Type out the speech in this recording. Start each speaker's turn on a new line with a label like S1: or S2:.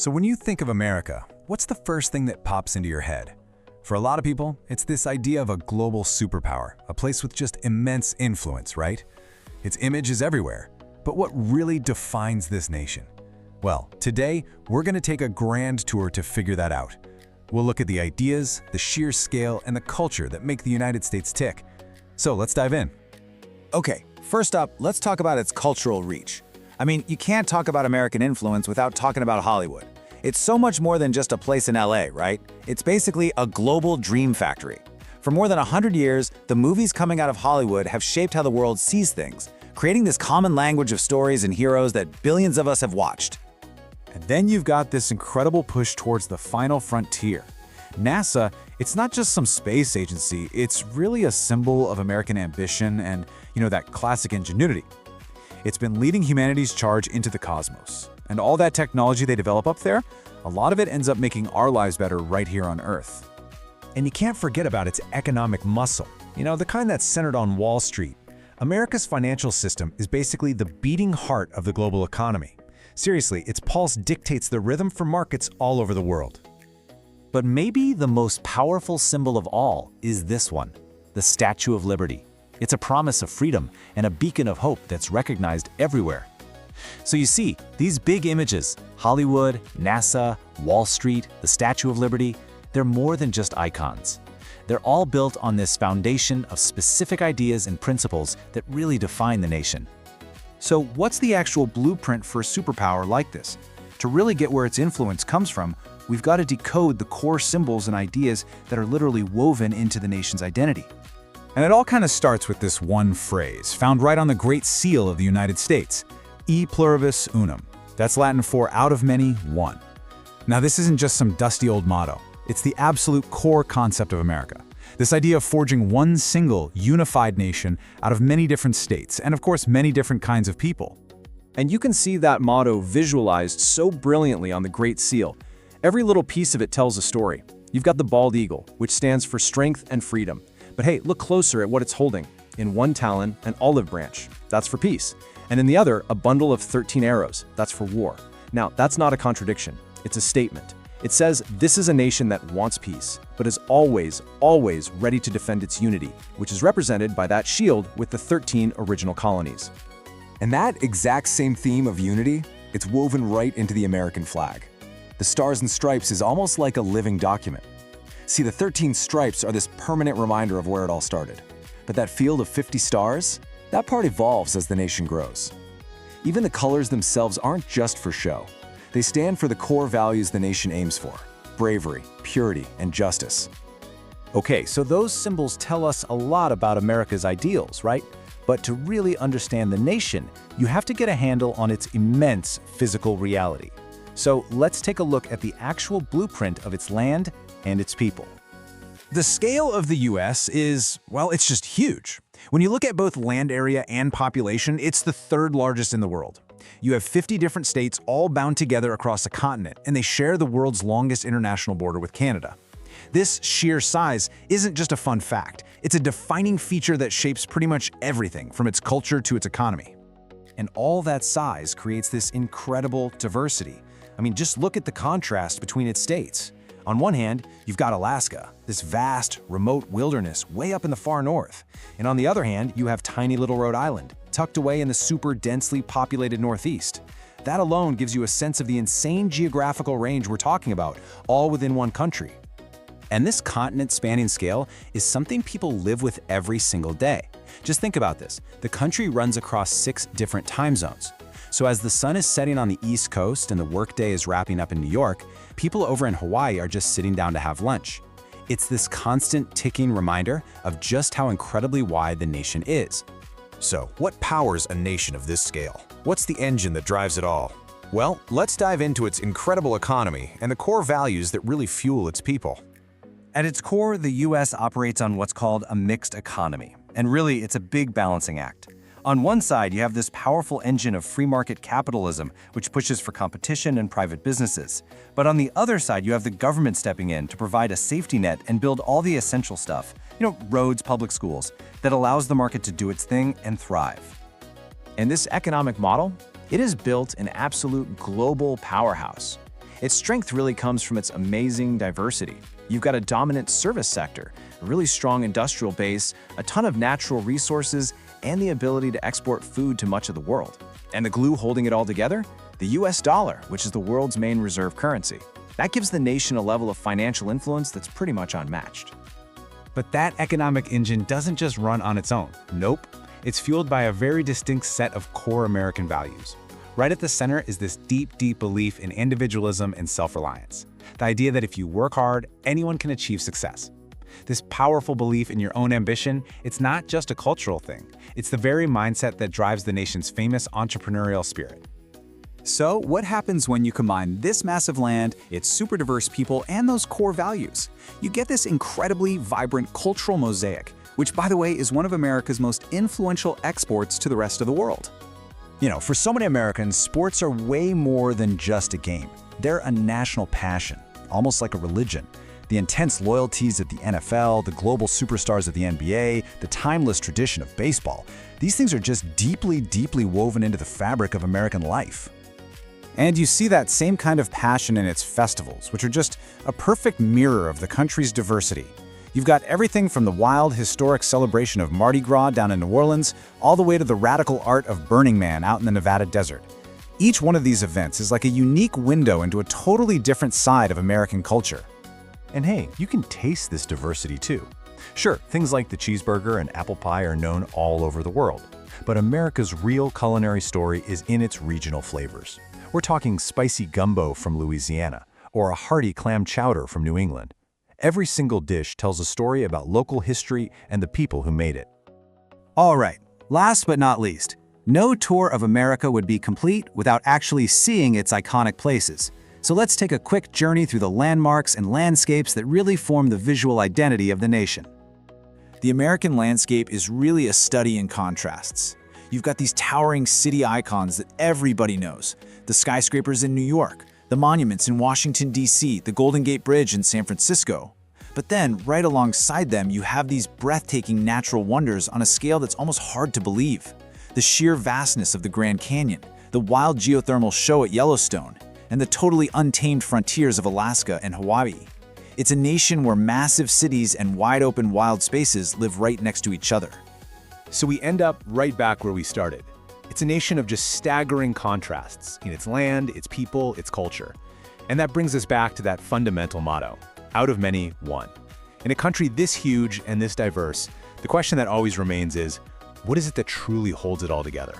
S1: So when you think of America, what's the first thing that pops into your head? For a lot of people, it's this idea of a global superpower, a place with just immense influence, right? Its image is everywhere. But what really defines this nation? Well, today, we're going to take a grand tour to figure that out. We'll look at the ideas, the sheer scale, and the culture that make the United States tick. So let's dive in.
S2: Okay, first up, let's talk about its cultural reach. I mean, you can't talk about American influence without talking about Hollywood. It's so much more than just a place in LA, right? It's basically a global dream factory. For more than 100 years, the movies coming out of Hollywood have shaped how the world sees things, creating this common language of stories and heroes that billions of us have watched.
S1: And then you've got this incredible push towards the final frontier. NASA, it's not just some space agency, it's really a symbol of American ambition and, that classic ingenuity. It's been leading humanity's charge into the cosmos. And all that technology they develop up there, a lot of it ends up making our lives better right here on Earth. And you can't forget about its economic muscle, the kind that's centered on Wall Street. America's financial system is basically the beating heart of the global economy. Seriously, its pulse dictates the rhythm for markets all over the world.
S3: But maybe the most powerful symbol of all is this one, the Statue of Liberty. It's a promise of freedom and a beacon of hope that's recognized everywhere. So you see, these big images, Hollywood, NASA, Wall Street, the Statue of Liberty, they're more than just icons. They're all built on this foundation of specific ideas and principles that really define the nation.
S4: So what's the actual blueprint for a superpower like this? To really get where its influence comes from, we've got to decode the core symbols and ideas that are literally woven into the nation's identity.
S1: And it all kind of starts with this one phrase, found right on the Great Seal of the United States, E pluribus unum. That's Latin for out of many, one. Now this isn't just some dusty old motto. It's the absolute core concept of America. This idea of forging one single, unified nation out of many different states, and of course many different kinds of people.
S5: And you can see that motto visualized so brilliantly on the Great Seal. Every little piece of it tells a story. You've got the bald eagle, which stands for strength and freedom. But hey, look closer at what it's holding. In one talon, an olive branch. That's for peace. And in the other, a bundle of 13 arrows. That's for war. Now, that's not a contradiction. It's a statement. It says this is a nation that wants peace, but is always, always ready to defend its unity, which is represented by that shield with the 13 original colonies.
S6: And that exact same theme of unity, it's woven right into the American flag. The Stars and Stripes is almost like a living document. See, the 13 stripes are this permanent reminder of where it all started. But that field of 50 stars, that part evolves as the nation grows. Even the colors themselves aren't just for show. They stand for the core values the nation aims for: bravery, purity, and justice.
S3: Okay, so those symbols tell us a lot about America's ideals, right? But to really understand the nation, you have to get a handle on its immense physical reality. So let's take a look at the actual blueprint of its land and its people.
S1: The scale of the US is, well, it's just huge. When you look at both land area and population, it's the third largest in the world. You have 50 different states all bound together across a continent, and they share the world's longest international border with Canada. This sheer size isn't just a fun fact. It's a defining feature that shapes pretty much everything from its culture to its economy. And all that size creates this incredible diversity. I mean, just look at the contrast between its states. On one hand, you've got Alaska, this vast, remote wilderness way up in the far north. And on the other hand, you have tiny little Rhode Island, tucked away in the super densely populated northeast. That alone gives you a sense of the insane geographical range we're talking about, all within one country. And this continent-spanning scale is something people live with every single day. Just think about this. The country runs across 6 different time zones. So as the sun is setting on the East Coast and the workday is wrapping up in New York, people over in Hawaii are just sitting down to have lunch. It's this constant ticking reminder of just how incredibly wide the nation is.
S7: So, what powers a nation of this scale? What's the engine that drives it all? Well, let's dive into its incredible economy and the core values that really fuel its people.
S4: At its core, the US operates on what's called a mixed economy. And really, it's a big balancing act. On one side, you have this powerful engine of free market capitalism, which pushes for competition and private businesses. But on the other side, you have the government stepping in to provide a safety net and build all the essential stuff, roads, public schools, that allows the market to do its thing and thrive.
S3: And this economic model, it has built an absolute global powerhouse.
S5: Its strength really comes from its amazing diversity. You've got a dominant service sector, a really strong industrial base, a ton of natural resources, and the ability to export food to much of the world. And the glue holding it all together? The US dollar, which is the world's main reserve currency. That gives the nation a level of financial influence that's pretty much unmatched.
S1: But that economic engine doesn't just run on its own. Nope. It's fueled by a very distinct set of core American values. Right at the center is this deep, deep belief in individualism and self-reliance. The idea that if you work hard, anyone can achieve success. This powerful belief in your own ambition, it's not just a cultural thing. It's the very mindset that drives the nation's famous entrepreneurial spirit.
S2: So, what happens when you combine this massive land, its super diverse people, and those core values? You get this incredibly vibrant cultural mosaic, which, by the way, is one of America's most influential exports to the rest of the world.
S3: You know, for so many Americans, sports are way more than just a game. They're a national passion, almost like a religion. The intense loyalties of the NFL, the global superstars of the NBA, the timeless tradition of baseball, these things are just deeply, deeply woven into the fabric of American life.
S2: And you see that same kind of passion in its festivals, which are just a perfect mirror of the country's diversity. You've got everything from the wild, historic celebration of Mardi Gras down in New Orleans, all the way to the radical art of Burning Man out in the Nevada desert. Each one of these events is like a unique window into a totally different side of American culture.
S3: And hey, you can taste this diversity too. Sure, things like the cheeseburger and apple pie are known all over the world, but America's real culinary story is in its regional flavors. We're talking spicy gumbo from Louisiana, or a hearty clam chowder from New England. Every single dish tells a story about local history and the people who made it.
S2: All right, last but not least, no tour of America would be complete without actually seeing its iconic places. So let's take a quick journey through the landmarks and landscapes that really form the visual identity of the nation. The American landscape is really a study in contrasts. You've got these towering city icons that everybody knows. The skyscrapers in New York, the monuments in Washington, D.C., the Golden Gate Bridge in San Francisco. But then, right alongside them, you have these breathtaking natural wonders on a scale that's almost hard to believe. The sheer vastness of the Grand Canyon, the wild geothermal show at Yellowstone, and the totally untamed frontiers of Alaska and Hawaii. It's a nation where massive cities and wide-open wild spaces live right next to each other.
S1: So we end up right back where we started. It's a nation of just staggering contrasts in its land, its people, its culture. And that brings us back to that fundamental motto, out of many, one. In a country this huge and this diverse, the question that always remains is, what is it that truly holds it all together?